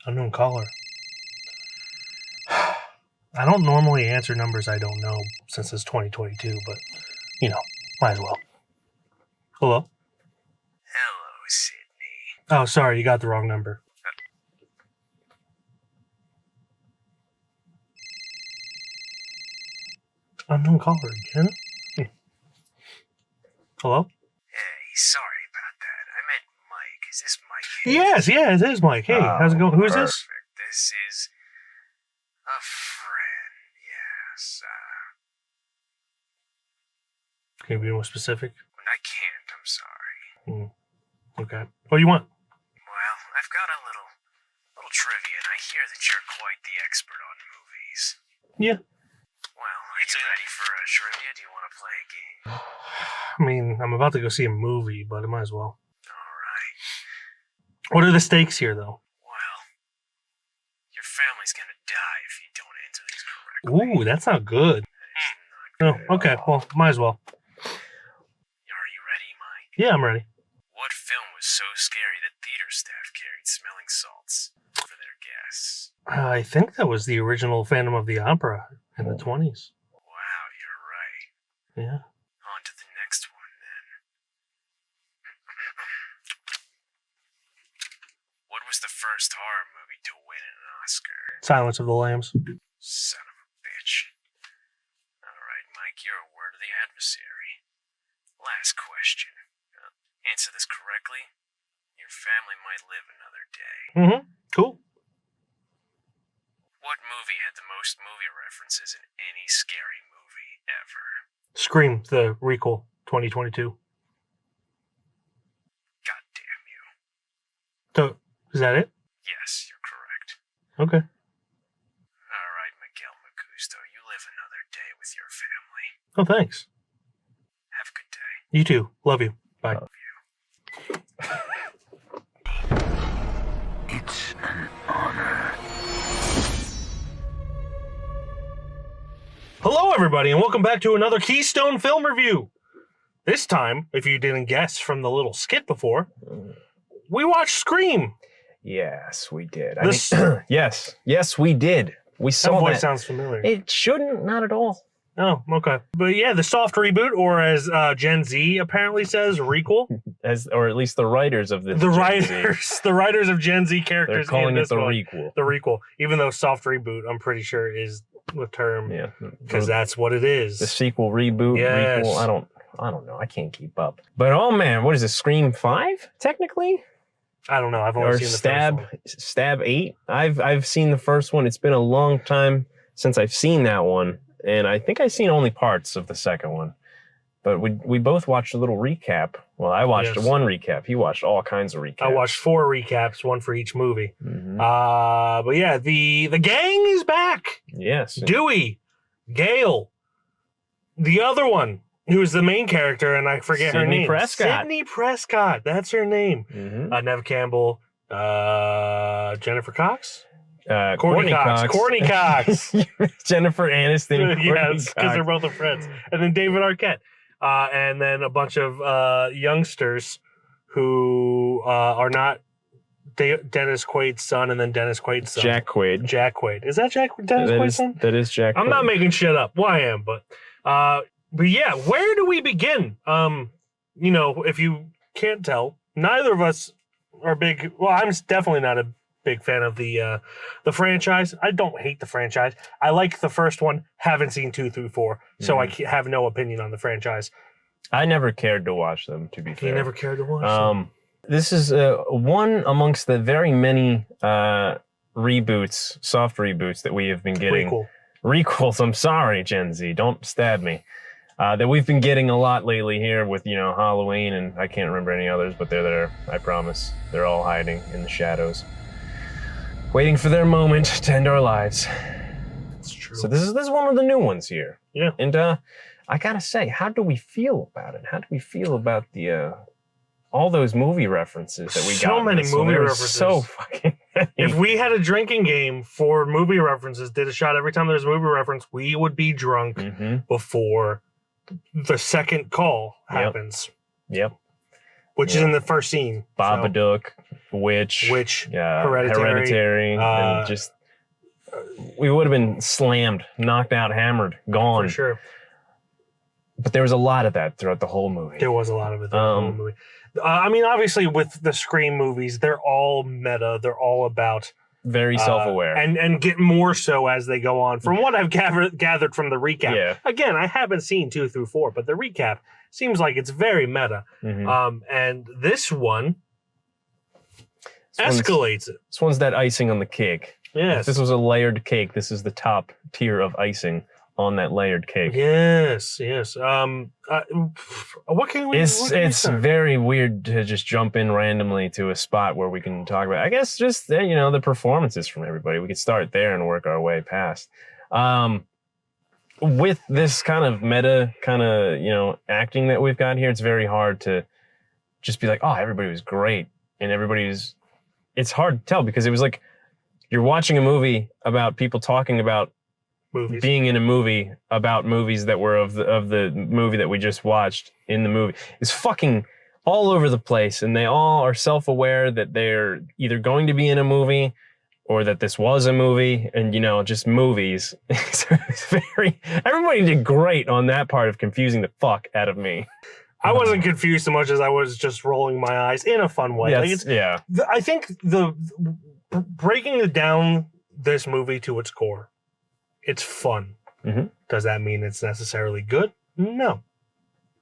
Unknown caller. I don't normally answer numbers I don't know since it's 2022, but, might as well. Hello? Hello, Sydney. Oh, sorry, you got the wrong number. Unknown caller again? Hello? Hey, sorry about that. I meant Mike. Is this Mike? Yes, it is Mike. Hey, how's it going? Who's perfect. this? This is a friend, yes. Can you be more specific? I can't, I'm sorry. Okay. What do you want? Well, I've got a little trivia, and I hear that you're quite the expert on movies. Yeah. Well, are you ready for a trivia? Do you want to play a game? I mean, I'm about to go see a movie, but I might as well. All right. What are the stakes here, though? Well, your family's gonna die if you don't answer these correctly. Ooh, that's not good. That is not good Oh, okay. Well, might as well. Are you ready, Mike? Yeah, I'm ready. What film was so scary that theater staff carried smelling salts for their guests? I think that was the original Phantom of the Opera in the 20s. Wow, you're right. Yeah. On to the next one, then. What was the first horror movie to win an Oscar? Silence of the Lambs. Son of a bitch. All right, Mike, you're a worthy adversary. Last question. Answer this correctly, your family might live another day. Cool. What movie had the most movie references in any scary movie ever? Scream, the Recall, 2022. God damn you. So, is that it? Yes, you're correct. Okay. All right, Miguel Magusto, you live another day with your family. Oh, thanks. Have a good day. You too. Love you. Bye. It's an honor. Hello, everybody, and welcome back to another Keystone Film Review. This time, if you didn't guess from the little skit before, we watched Scream. Yes, we did. This- Yes, we did. We That saw voice that. sounds familiar. It shouldn't, not at all. Oh, okay. But yeah, the soft reboot, or as Gen Z apparently says, requel. Or at least the writers of the The writers of Gen Z characters. They're calling in it this the one. requel. The requel, even though soft reboot, I'm pretty sure is the term. Yeah, because that's what it is. the sequel, reboot, Yes. requel. I don't know. I can't keep up. But oh man, what is it? Scream 5 technically, I don't know. I've only or seen the Stab first one. Stab 8? I've seen the first one. It's been a long time since I've seen that one, and I think I've seen only parts of the second one. But we both watched a little recap. Well, I watched Yes. one recap. He watched all kinds of recaps. I watched 4 recaps, one for each movie. Mhm. But yeah, the gang is back. Yes. Dewey, Gail, the other one, who's the main character, and I forget her Sidney name. Prescott. Sidney Prescott. That's her name. Mhm. Nev Campbell, Jennifer Cox, Courtney Cox. Courtney Cox. Jennifer Aniston. and Courtney Yes, because they're Cox. both her friends. And then David Arquette. And then a bunch of youngsters who are not Dennis Quaid's son, and then Dennis Quaid's son. Jack Quaid. Jack Quaid. Is that Dennis Quaid's son? That is Jack. I'm Quaid. not making shit up. Well, I am, but yeah, where do we begin? If you can't tell, neither of us are big. Well, I'm definitely not a big fan of the franchise. I don't hate the franchise. I like the first one. Haven't seen 2 through 4, so I have no opinion on the franchise. I never cared to watch them. To be fair, You never cared to watch them. This is one amongst the very many reboots, soft reboots that we have been getting. Prequel. Requels. I'm sorry, Gen Z. Don't stab me. That we've been getting a lot lately here with Halloween, and I can't remember any others, but they're there. I promise. They're all hiding in the shadows, waiting for their moment to end our lives. It's true. So this is one of the new ones here. Yeah. And I gotta say, how do we feel about it? How do we feel about the all those movie references that we got? So many movie There were references. So fucking many. If we had a drinking game for movie references, did a shot every time there's a movie reference, we would be drunk before the second call happens. Yep. Which is in the first scene. Babadook Witch, Hereditary, Hereditary, and just we would have been slammed, knocked out, hammered, gone. For sure. But there was a lot of that throughout the whole movie. There was a lot of it throughout the whole movie. I mean, obviously, with the Scream movies, they're all meta. They're all about very self-aware, and get more so as they go on. From what I've gathered from the recap, Yeah. Again, I haven't seen 2 through 4, but the recap seems like it's very meta. And this one escalates it. This one's that icing on the cake. Yes. If this was a layered cake, this is the top tier of icing on that layered cake. Yes. What can we? It's very weird to just jump in randomly to a spot where we can talk about. I guess just the performances from everybody. We could start there and work our way past. With this kind of meta acting that we've got here, it's very hard to just be like, oh, everybody was great and everybody's. It's hard to tell because it was like you're watching a movie about people talking about movies. Being in a movie about movies that were of the movie that we just watched in the movie. It's fucking all over the place, and they all are self-aware that they're either going to be in a movie or that this was a movie, and just movies. So it's everybody did great on that part of confusing the fuck out of me. I wasn't confused so much as I was just rolling my eyes in a fun way. I think breaking down this movie to its core, it's fun. Does that mean it's necessarily good? No.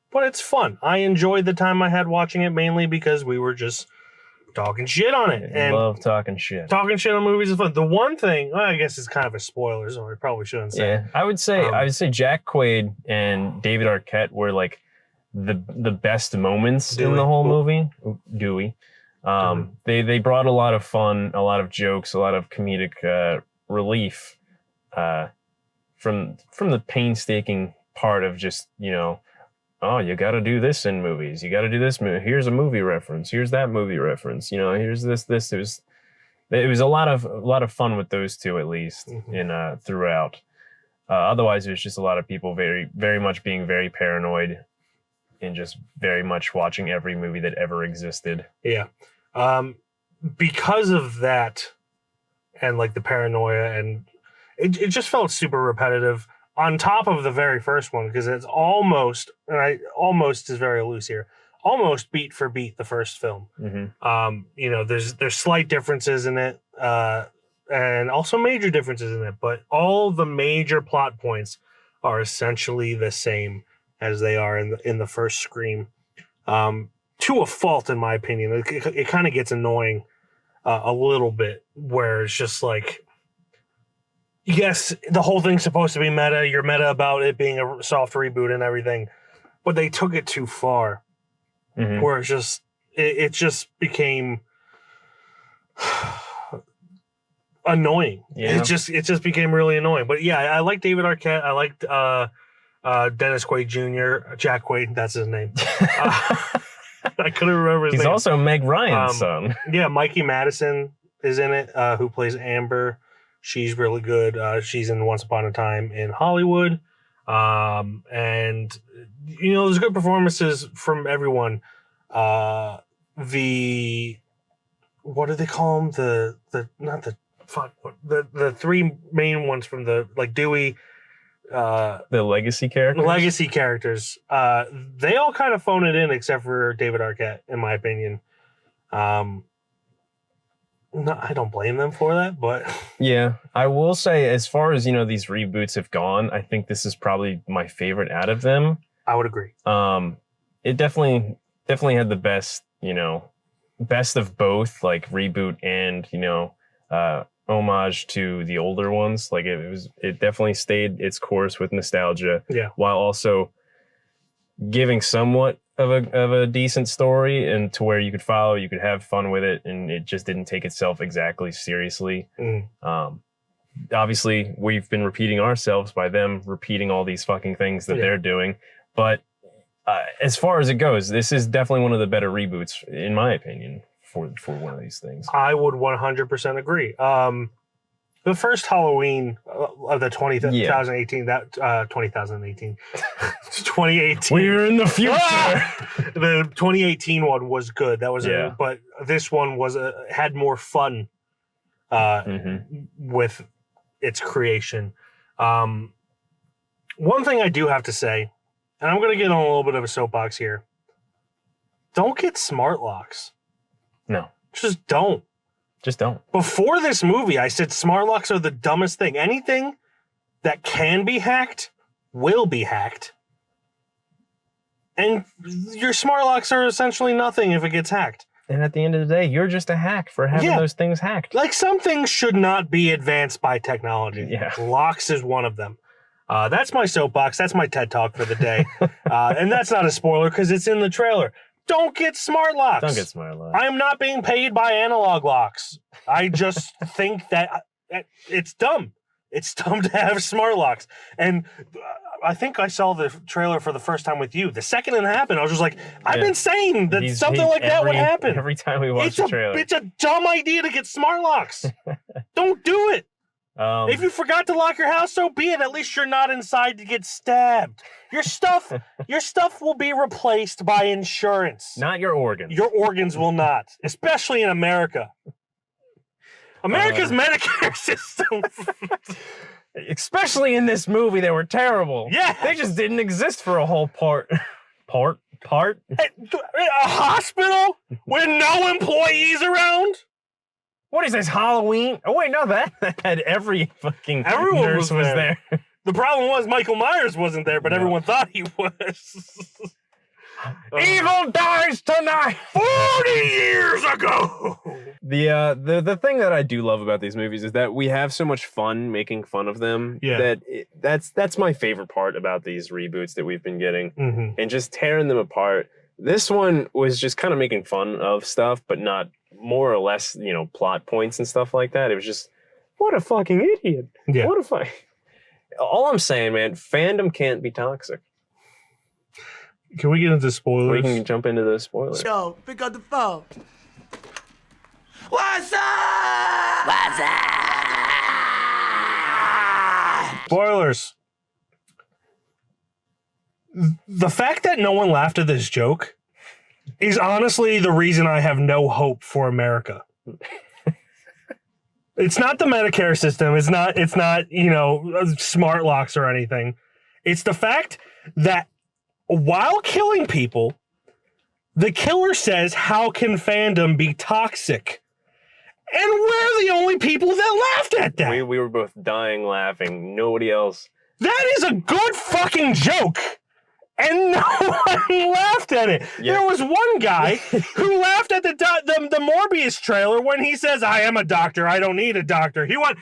But it's fun. I enjoyed the time I had watching it mainly because we were just talking shit on it. I love talking shit. Talking shit on movies is fun. The one thing, I guess it's kind of a spoiler, so I probably shouldn't say. Yeah, I would say Jack Quaid and David Arquette were like the best moments in the whole movie. Dewey. They brought a lot of fun, a lot of jokes, a lot of comedic relief from the painstaking part of just oh, you got to do this in movies. You got to do this movie. Here's a movie reference. Here's that movie reference. Here's this. It was a lot of fun with those two at least in throughout. Otherwise, it was just a lot of people very very much being very paranoid and just very much watching every movie that ever existed. Yeah. Because of that and like the paranoia, and it just felt super repetitive on top of the very first one, because it's almost is very loose here, almost beat for beat the first film. There's slight differences in it and also major differences in it, but all the major plot points are essentially the same as they are in the first Scream, to a fault, in my opinion. It kind of gets annoying a little bit, where it's just like, yes, the whole thing's supposed to be meta. You're meta about it being a soft reboot and everything, but they took it too far, where it just became annoying. Yeah. It just became really annoying. But yeah, I like David Arquette. I liked Dennis Quaid Jr., Jack Quaid, that's his name. I couldn't remember his name. He's also Meg Ryan's son. Yeah, Mikey Madison is in it, who plays Amber. She's really good. She's in Once Upon a Time in Hollywood. And, there's good performances from everyone. What do they call them? The three main ones from Dewey, the legacy characters? Legacy characters. They all kind of phone it in except for David Arquette, in my opinion. No, I don't blame them for that, but yeah, I will say, as far as these reboots have gone, I think this is probably my favorite out of them. I would agree. It definitely had the best, best of both, like reboot and homage to the older ones. Like it definitely stayed its course with nostalgia, while also giving somewhat of a decent story, and to where you could follow, you could have fun with it, and it just didn't take itself exactly seriously. Obviously, we've been repeating ourselves by them repeating all these fucking things that they're doing, but as far as it goes, this is definitely one of the better reboots, in my opinion, for one of these things. I would 100% agree. The first Halloween of the 2018, that 2018. We're in the future. The 2018 one was good. That was but this one was had more fun with its creation. One thing I do have to say, and I'm going to get on a little bit of a soapbox here. Don't get smart locks. No. Just don't. Just don't. Before this movie, I said smart locks are the dumbest thing. Anything that can be hacked will be hacked. And your smart locks are essentially nothing if it gets hacked. And at the end of the day, you're just a hack for having those things hacked. Like, some things should not be advanced by technology. Yeah. Locks is one of them. That's my soapbox. That's my TED Talk for the day. And that's not a spoiler because it's in the trailer. Don't get smart locks. Don't get smart locks. I am not being paid by analog locks. I just think that it's dumb. It's dumb to have smart locks. And I think I saw the trailer for the first time with you. The second it happened, I was just like, I've been saying that something like that would happen. Every time we watch the trailer. It's a dumb idea to get smart locks. Don't do it. If you forgot to lock your house, so be it. At least you're not inside to get stabbed. Your stuff will be replaced by insurance. Not your organs. Your organs will not, especially in America. America's Medicare system. Especially in this movie, they were terrible. Yeah. They just didn't exist for a whole part. A hospital with no employees around? What is this, Halloween? Oh, wait, no, that had every fucking Everyone nurse was there. The problem was Michael Myers wasn't there, but everyone thought he was. Evil dies tonight! 40 years ago! The thing that I do love about these movies is that we have so much fun making fun of them. Yeah. That's my favorite part about these reboots that we've been getting. Mm-hmm. And just tearing them apart. This one was just kind of making fun of stuff, but not more or less, plot points and stuff like that. It was just, what a fucking idiot. Yeah. All I'm saying, man, fandom can't be toxic. Can we get into spoilers? We can jump into the spoilers. Yo, pick up the phone. What's up? What's up? Spoilers. The fact that no one laughed at this joke is honestly the reason I have no hope for America. It's not the Medicare system. It's not, smart locks or anything. It's the fact that while killing people, the killer says, how can fandom be toxic? And we're the only people that laughed at that. We were both dying laughing. Nobody else. That is a good fucking joke. And no one laughed at it. Yeah. There was one guy who laughed at the Morbius trailer when he says, I am a doctor, I don't need a doctor. He went,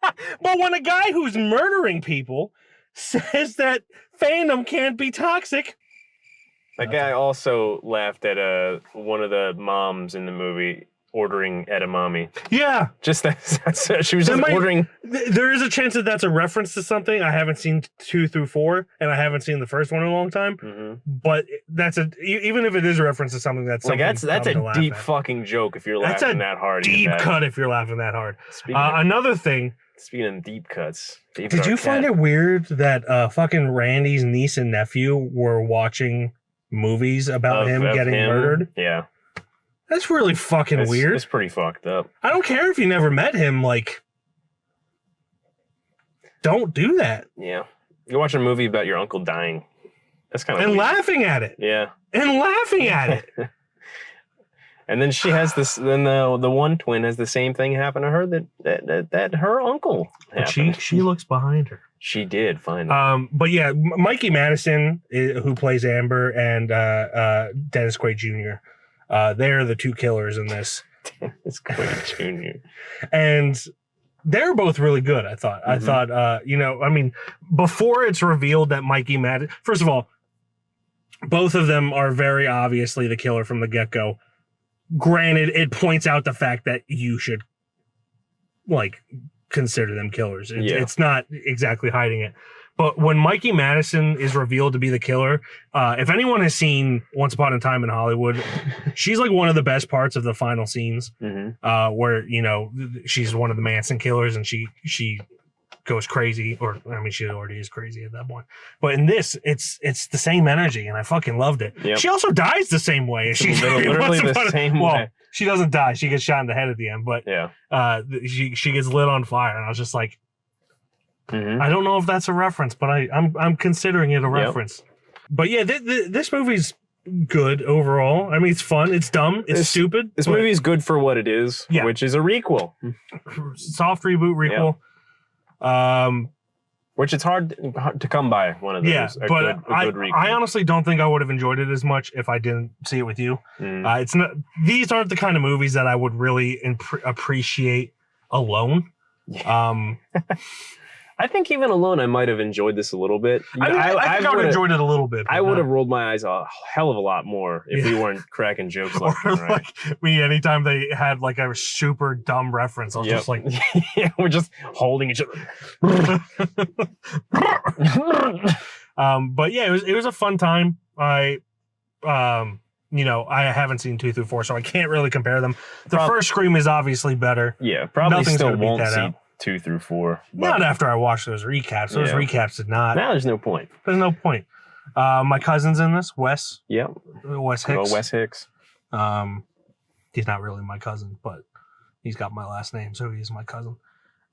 but when a guy who's murdering people says that fandom can't be toxic. That guy also laughed at one of the moms in the movie ordering edamame. Yeah. Just that. She was just ordering. There is a chance that that's a reference to something. I haven't seen 2 through 4, and I haven't seen the first one in a long time. Mm-hmm. But that's even if it is a reference to something, that's a deep fucking joke if you're laughing that hard. Deep cut if you're laughing that hard. Another thing. Speaking of deep cuts, did you find it weird that fucking Randy's niece and nephew were watching movies about him getting murdered? Yeah. That's really fucking weird. It's pretty fucked up. I don't care if you never met him, don't do that. Yeah. You're watching a movie about your uncle dying. That's kind of And weird. laughing at it. Yeah. And laughing at it. And then she has this. Then the one twin has the same thing happen to her that her uncle happened. She looks behind her. She did finally. But yeah, Mikey Madison, who plays Amber, and Dennis Quaid Jr. They're the two killers in this. Dennis Quaid Jr. And they're both really good. I thought. Mm-hmm. I thought. Before it's revealed that Mikey Madison. First of all, both of them are very obviously the killer from the get-go. Granted, it points out the fact that you should, consider them killers. It's not exactly hiding it. But when Mikey Madison is revealed to be the killer, if anyone has seen Once Upon a Time in Hollywood, she's like one of the best parts of the final scenes, where she's one of the Manson killers and she goes crazy, or I mean, she already is crazy at that point. But in this, it's the same energy, and I fucking loved it. Yep. She also dies the same way. She's literally the same way. She doesn't die. She gets shot in the head at the end, but Yeah. She gets lit on fire, and I was just like, I don't know if that's a reference, but I'm considering it a reference. But yeah, this movie's good overall. I mean, it's fun. It's dumb. It's stupid. This movie is good for what it is, which is a requel. Soft reboot requel. Which it's hard to come by one of those. Yeah, but I honestly don't think I would have enjoyed it as much if I didn't see it with you. It's not; these aren't the kind of movies that I would really appreciate alone. I think even alone, I might have enjoyed this a little bit. I think I would have enjoyed it a little bit. I would have rolled my eyes a hell of a lot more if we weren't cracking jokes like that. Right? Like anytime they had like a super dumb reference, I was just like, yeah, we're just holding each other. But yeah, it was a fun time. I haven't seen 2 through 4, so I can't really compare them. The first Scream is obviously better. Yeah, probably Nothing's still gonna beat won't that see out. 2 through 4. Not after I watched those recaps. Those recaps did not. Now there's no point. There's no point. My cousin's in this, Wes. Yeah. Wes Hicks. Oh, Wes Hicks. He's not really my cousin, but he's got my last name, so he's my cousin.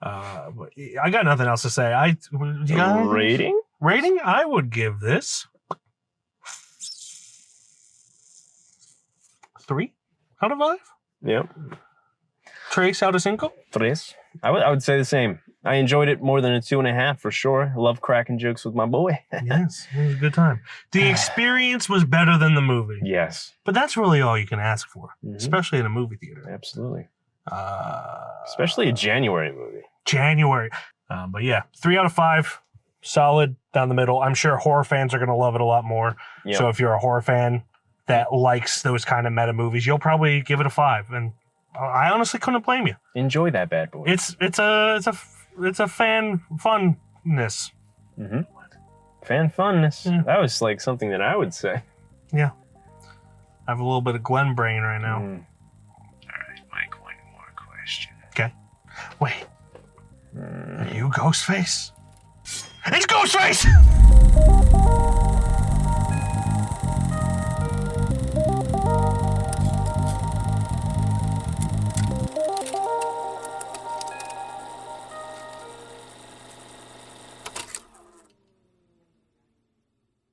But I got nothing else to say. You got Rating? Rating? I would give this 3 out of 5. Yep. 3 out of 5. 3. I would say the same. I enjoyed it more than a 2.5 for sure. I love cracking jokes with my boy. Yes, it was a good time. The experience was better than the movie. Yes. But that's really all you can ask for, especially in a movie theater. Absolutely. Especially a January movie. January. But yeah, 3 out of 5. Solid down the middle. I'm sure horror fans are going to love it a lot more. Yep. So if you're a horror fan that likes those kind of meta movies, you'll probably give it a 5. And I honestly couldn't blame you. Enjoy that bad boy. It's a fan funness. Fan funness. Yeah. That was like something that I would say. Yeah. I have a little bit of Gwen brain right now. All right, Mike, one more question. Okay. Wait. Are you Ghostface? It's Ghostface!